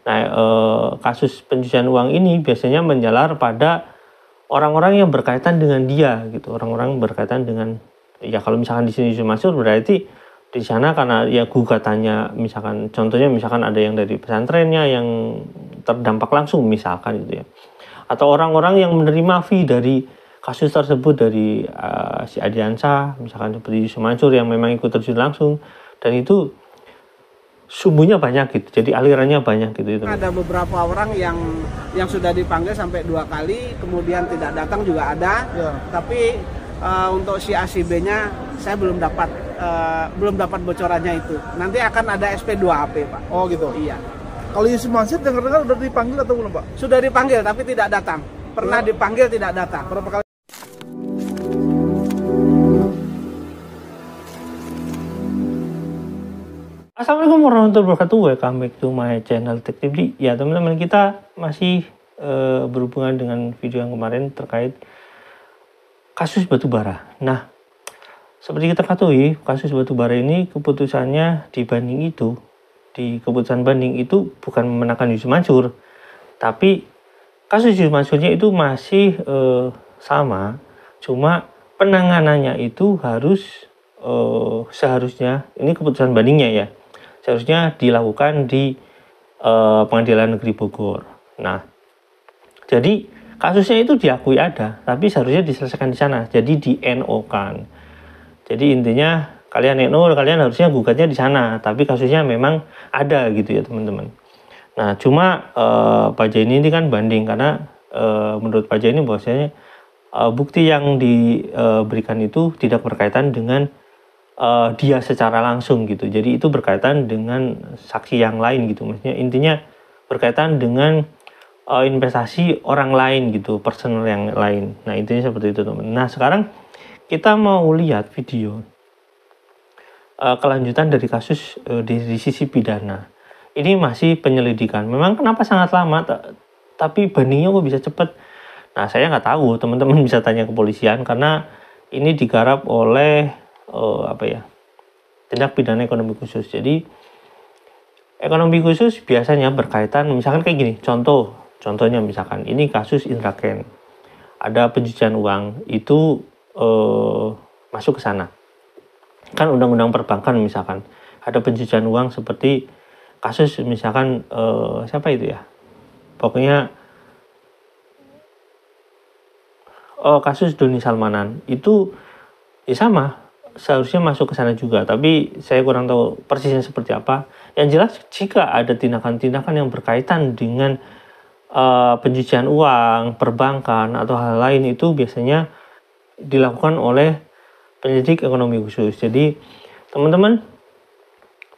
Nah, kasus pencucian uang ini biasanya menjalar pada orang-orang yang berkaitan dengan dia gitu. Orang-orang berkaitan dengan, ya kalau misalkan di sini isu masyhur berarti di sana karena ya gugatannya, misalkan contohnya misalkan ada yang dari pesantrennya yang terdampak langsung misalkan gitu ya. Atau orang-orang yang menerima fee dari kasus tersebut dari si Adiansa misalkan seperti isu masyhur yang memang ikut terjun langsung, dan itu sumbunya banyak gitu, jadi alirannya banyak gitu. Ada beberapa orang yang sudah dipanggil sampai 2 kali, kemudian tidak datang juga ada. Ya. Tapi untuk si A si B-nya saya belum dapat bocorannya itu. Nanti akan ada SP2AP, Pak. Oh gitu. Iya. Kalau Yusuf Mansur dengar-dengar udah dipanggil atau belum, Pak? Sudah dipanggil tapi tidak datang. Pernah dipanggil tidak datang. Berapa kali? Assalamualaikum warahmatullahi wabarakatuh. Welcome back to my channel Tech Tips. Ya teman-teman, kita masih berhubungan dengan video yang kemarin terkait kasus batubara. Nah, seperti kita ketahui, kasus batubara ini keputusannya di keputusan banding itu bukan memenangkan Yusuf Mansur, tapi kasus Yusuf Mansurnya itu masih sama, cuma penanganannya itu harus seharusnya, ini keputusan bandingnya ya, seharusnya dilakukan di Pengadilan Negeri Bogor. Nah, jadi kasusnya itu diakui ada, tapi seharusnya diselesaikan di sana, jadi di NO-kan. Jadi intinya kalian NO, kalian harusnya gugatnya di sana, tapi kasusnya memang ada gitu ya teman-teman. Nah, cuma Pak Jaini ini kan banding karena menurut Pak Jaini bahwasanya bukti yang diberikan itu tidak berkaitan dengan dia secara langsung gitu. Jadi itu berkaitan dengan saksi yang lain gitu. Maksudnya intinya berkaitan dengan investasi orang lain gitu, personal yang lain. Nah, intinya seperti itu teman. Nah, sekarang kita mau lihat video kelanjutan dari kasus di sisi pidana. Ini masih penyelidikan. Memang kenapa sangat lama, tapi bandingnya kok bisa cepat? Nah, saya nggak tahu. Teman-teman bisa tanya ke polisian karena ini digarap oleh tindak pidana ekonomi khusus. Jadi ekonomi khusus biasanya berkaitan, misalkan kayak gini. Contohnya misalkan ini kasus Indra Kents. Ada pencucian uang itu masuk ke sana. Kan undang-undang perbankan misalkan ada pencucian uang seperti kasus misalkan siapa itu ya, pokoknya kasus Doni Salmanan itu ya sama, seharusnya masuk ke sana juga, tapi saya kurang tahu persisnya seperti apa. Yang jelas jika ada tindakan-tindakan yang berkaitan dengan pencucian uang, perbankan atau hal lain, itu biasanya dilakukan oleh penyidik ekonomi khusus. Jadi teman-teman,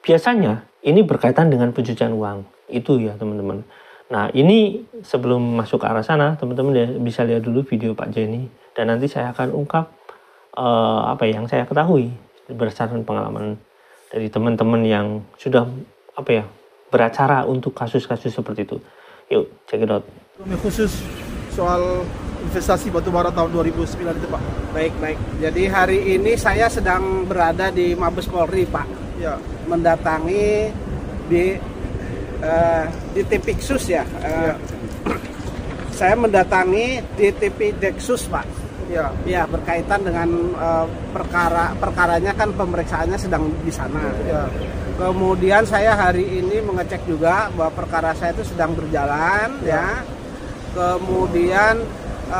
biasanya ini berkaitan dengan pencucian uang itu ya teman-teman. Nah, ini sebelum masuk ke arah sana, teman-teman bisa lihat dulu video Pak Jaini, dan nanti saya akan ungkap apa yang saya ketahui berdasarkan pengalaman dari teman-teman yang sudah beracara untuk kasus-kasus seperti itu. Yuk, check it out. Khusus soal investasi batubara tahun 2009 itu, Pak. Baik. Jadi hari ini saya sedang berada di Mabes Polri, Pak. Ya. Mendatangi di Tipiksus ya. Saya mendatangi di TV Deksus, Pak. Ya, berkaitan dengan perkaranya kan pemeriksaannya sedang di sana. Ya. Kemudian saya hari ini mengecek juga bahwa perkara saya itu sedang berjalan ya. Kemudian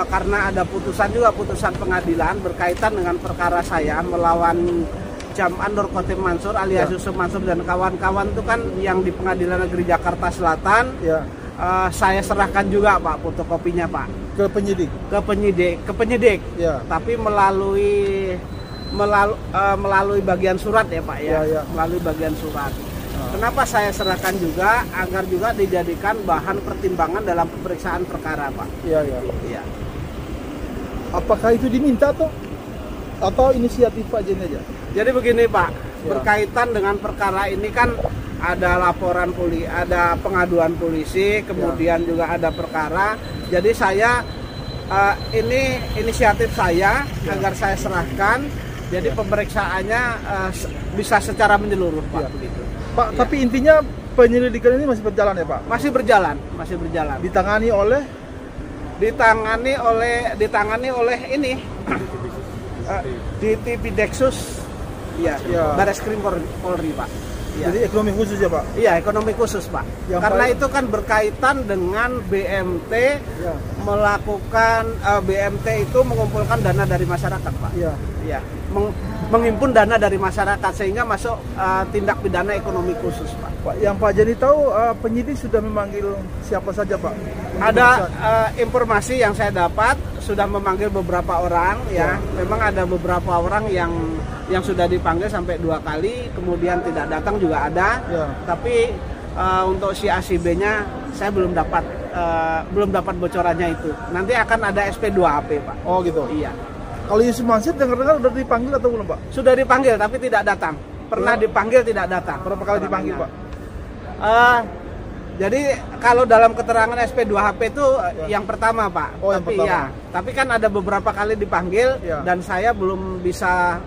karena ada putusan pengadilan berkaitan dengan perkara saya melawan Jam'an Nur Khotim Mansur alias Yusuf Mansur dan kawan-kawan itu kan yang di Pengadilan Negeri Jakarta Selatan. Ya. Saya serahkan juga, Pak, fotokopinya, Pak. Ke penyidik. Ke penyidik. Ya. Tapi melalui bagian surat ya, Pak ya. Ya. Melalui bagian surat. Kenapa saya serahkan juga agar juga dijadikan bahan pertimbangan dalam pemeriksaan perkara, Pak. Iya. Apakah itu diminta atau inisiatif Pak Jaini aja? Jadi begini, Pak, berkaitan dengan perkara ini kan ada laporan ada pengaduan polisi, kemudian juga ada perkara. Jadi saya ini inisiatif saya agar saya serahkan. Jadi pemeriksaannya bisa secara menyeluruh, Pak. Begitu. Pak, tapi intinya penyelidikan ini masih berjalan ya Pak? Masih berjalan, masih berjalan. Ditangani oleh Ditangani oleh ini DTP Dexus, ya, Ya. Bareskrim Polri Pak. Ya. jadi ekonomi khusus ya Pak? Iya, ekonomi khusus Pak. Yang Karena paling- itu kan berkaitan dengan BMT Ya. melakukan BMT itu mengumpulkan dana dari masyarakat Pak. Iya. Iya, menghimpun dana dari masyarakat sehingga masuk tindak pidana ekonomi khusus Pak. Pak, yang Pak Jani tahu penyidik sudah memanggil siapa saja Pak? Ada informasi yang saya dapat sudah memanggil beberapa orang ya. Memang ada beberapa orang yang sudah dipanggil sampai 2 kali, kemudian tidak datang juga ada. Ya. Tapi untuk si A si B-nya saya belum dapat bocorannya itu. Nanti akan ada SP2AP Pak. Oh gitu. Iya. Kalau Yusuf Mansur dengar-dengar udah dipanggil atau belum Pak? Sudah dipanggil tapi tidak datang. Pernah dipanggil tidak datang. Berapa kali dipanggil Pak? Jadi kalau dalam keterangan SP2HP itu yang pertama Pak. Oh, yang Tapi pertama. ya, tapi kan ada beberapa kali dipanggil Ya. dan saya belum bisa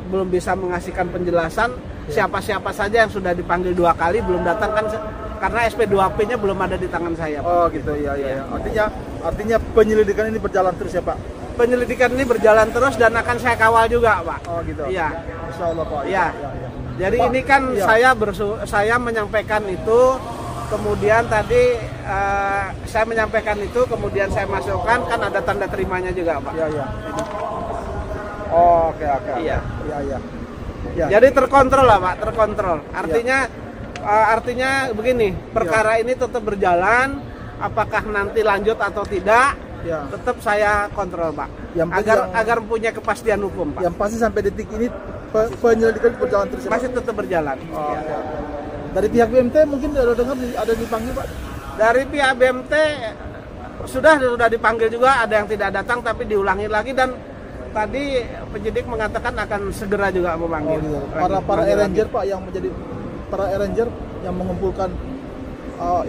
mengasihkan penjelasan siapa-siapa saja yang sudah dipanggil 2 kali belum datang kan karena SP2HP-nya belum ada di tangan saya Pak. Oh gitu ya ya. Artinya penyelidikan ini berjalan terus ya Pak? Penyelidikan ini berjalan terus dan akan saya kawal juga Pak. Oh gitu. Iya. Insya Allah Pak. Iya. Jadi Pak, ini kan iya. saya menyampaikan itu, kemudian tadi saya menyampaikan itu, kemudian saya masukkan kan ada tanda terimanya juga Pak. Iya iya. Oh, oke. Iya. Iya. Ya. Jadi terkontrol lah Pak, terkontrol. Artinya begini, perkara ini tetap berjalan, apakah nanti lanjut atau tidak, Ya. tetap saya kontrol Pak. Yang penting Agar punya kepastian hukum Pak. Yang pasti sampai detik ini penyelidikan berjalan terus ya Pak? Masih tetap berjalan. Oh, Ya. oke. Dari pihak BMT mungkin ada dengar ada dipanggil Pak? Dari pihak BMT sudah dipanggil juga, ada yang tidak datang tapi diulangi lagi dan tadi penyidik mengatakan akan segera juga Oh, memanggil. gitu. Lagi, Para manggil arranger lagi. Pak yang menjadi para arranger yang mengumpulkan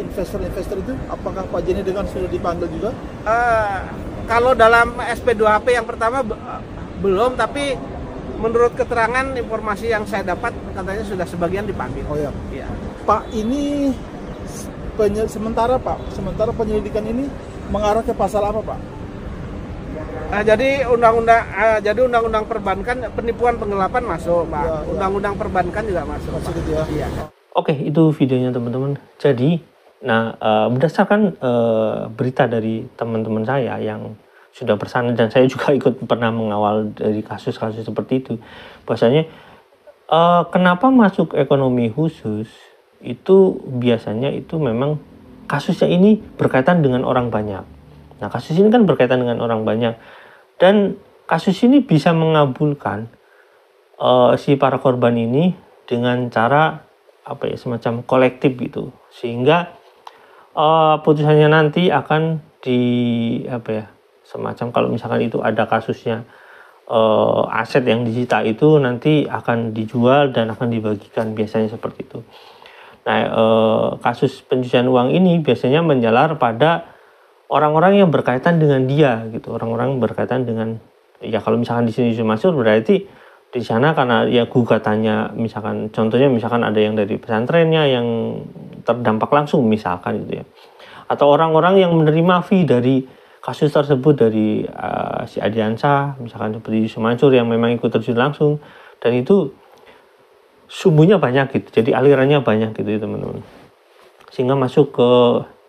investor-investor itu, apakah Pak Jeni dengan sudah dipanggil juga? Kalau dalam SP2HP yang pertama belum, tapi menurut keterangan informasi yang saya dapat katanya sudah sebagian dipanggil. Oh ya. Iya. Pak, ini sementara penyelidikan ini mengarah ke pasal apa Pak? Jadi undang-undang perbankan penipuan penggelapan masuk Pak. Ya, ya. Undang-undang perbankan juga masuk. Masuk Pak. gitu ya. Iya. Oke, itu videonya teman-teman. Jadi, berdasarkan berita dari teman-teman saya yang sudah bersana dan saya juga ikut pernah mengawal dari kasus-kasus seperti itu, bahwasanya kenapa masuk ekonomi khusus itu biasanya itu memang kasusnya ini berkaitan dengan orang banyak. Nah, kasus ini kan berkaitan dengan orang banyak dan kasus ini bisa mengabulkan si para korban ini dengan cara semacam kolektif gitu, sehingga putusannya nanti akan semacam kalau misalkan itu ada kasusnya aset yang disita itu nanti akan dijual dan akan dibagikan, biasanya seperti itu. Nah, kasus pencucian uang ini biasanya menjalar pada orang-orang yang berkaitan dengan dia gitu, orang-orang berkaitan dengan, ya kalau misalkan di sini Mansur berarti di sana karena ya gugatannya, misalkan contohnya misalkan ada yang dari pesantrennya yang terdampak langsung misalkan gitu ya, atau orang-orang yang menerima fee dari kasus tersebut dari si Adiansa misalkan seperti Yusuf Mansur yang memang ikut terjun langsung, dan itu sumbunya banyak gitu, jadi alirannya banyak gitu ya teman-teman, sehingga masuk ke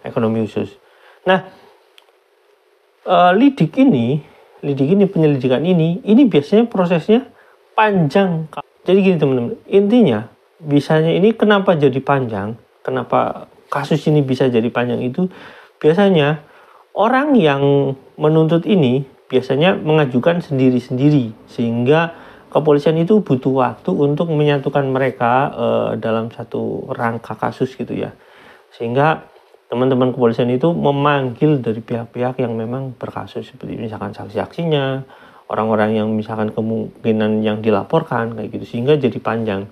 ekonomi khusus. Nah, lidik ini penyelidikan ini biasanya prosesnya panjang. Jadi gini teman-teman, intinya bisanya ini kenapa jadi panjang, kenapa kasus ini bisa jadi panjang itu biasanya orang yang menuntut ini biasanya mengajukan sendiri-sendiri, sehingga kepolisian itu butuh waktu untuk menyatukan mereka dalam satu rangka kasus gitu ya, sehingga teman-teman kepolisian itu memanggil dari pihak-pihak yang memang berkasus, seperti misalkan saksi-saksinya, orang-orang yang misalkan kemungkinan yang dilaporkan kayak gitu, sehingga jadi panjang.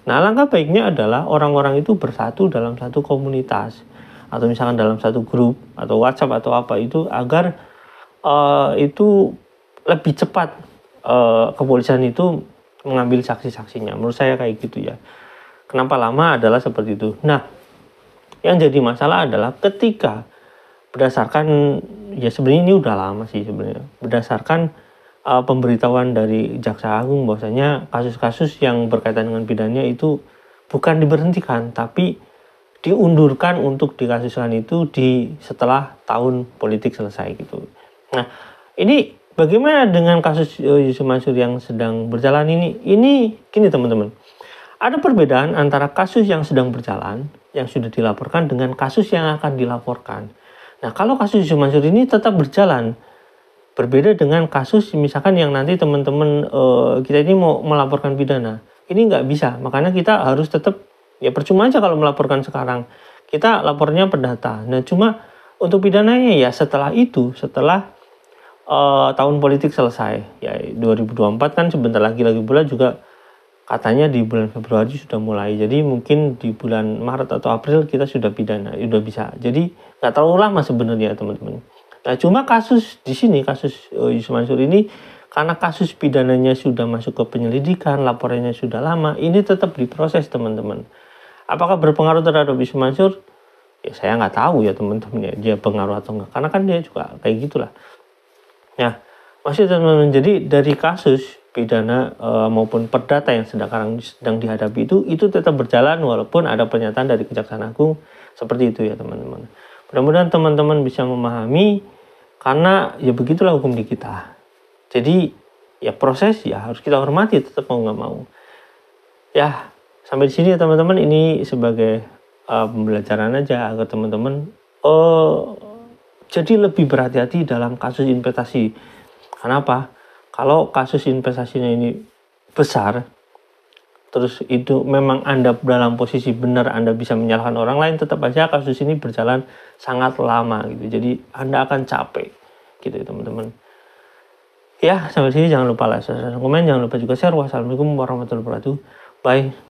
Nah, langkah baiknya adalah orang-orang itu bersatu dalam satu komunitas atau misalkan dalam satu grup atau WhatsApp atau apa itu, agar itu lebih cepat kepolisian itu mengambil saksi-saksinya. Menurut saya kayak gitu ya. Kenapa lama adalah seperti itu. Nah, Yang jadi masalah adalah ketika berdasarkan, ya sebenarnya ini udah lama sih sebenarnya, berdasarkan pemberitahuan dari Jaksa Agung bahwasanya kasus-kasus yang berkaitan dengan pidana itu bukan diberhentikan tapi diundurkan untuk dikasuskan itu setelah tahun politik selesai gitu. Nah, ini bagaimana dengan kasus Yusuf Mansur yang sedang berjalan ini? Ini gini teman-teman. Ada perbedaan antara kasus yang sedang berjalan yang sudah dilaporkan dengan kasus yang akan dilaporkan. Nah, kalau kasus Yusuf Mansur ini tetap berjalan, berbeda dengan kasus misalkan yang nanti teman-teman kita ini mau melaporkan pidana. Ini nggak bisa, makanya kita harus tetap, ya percuma aja kalau melaporkan sekarang. Kita lapornya perdata. Nah, cuma untuk pidananya ya setelah itu, setelah tahun politik selesai, ya 2024 kan sebentar lagi pula juga katanya di bulan Februari sudah mulai. Jadi mungkin di bulan Maret atau April kita sudah pidana, sudah bisa. Jadi nggak terlalu lama sebenarnya teman-teman. Nah, cuma kasus di sini, kasus Yusuf Mansur ini, karena kasus pidananya sudah masuk ke penyelidikan, laporannya sudah lama, ini tetap diproses teman-teman. Apakah berpengaruh terhadap Yusuf Mansur? Ya saya nggak tahu ya teman-teman ya, dia pengaruh atau enggak. Karena kan dia juga kayak gitulah. Nah, masih teman-teman, jadi dari kasus pidana maupun perdata yang sedang dihadapi itu tetap berjalan walaupun ada pernyataan dari Kejaksaan Agung seperti itu ya teman-teman. Mudah-mudahan teman-teman bisa memahami, karena ya begitulah hukum di kita. Jadi ya proses ya harus kita hormati tetap mau nggak mau. Ya sampai di sini ya teman-teman, ini sebagai pembelajaran aja agar teman-teman jadi lebih berhati-hati dalam kasus investasi. Kenapa? Kalau kasus investasinya ini besar, terus itu memang Anda dalam posisi benar, Anda bisa menyalahkan orang lain, tetap aja kasus ini berjalan sangat lama gitu. Jadi Anda akan capek gitu ya teman-teman. Ya, sampai sini jangan lupa like, subscribe, komen, jangan lupa juga share. Wassalamualaikum warahmatullahi wabarakatuh. Bye.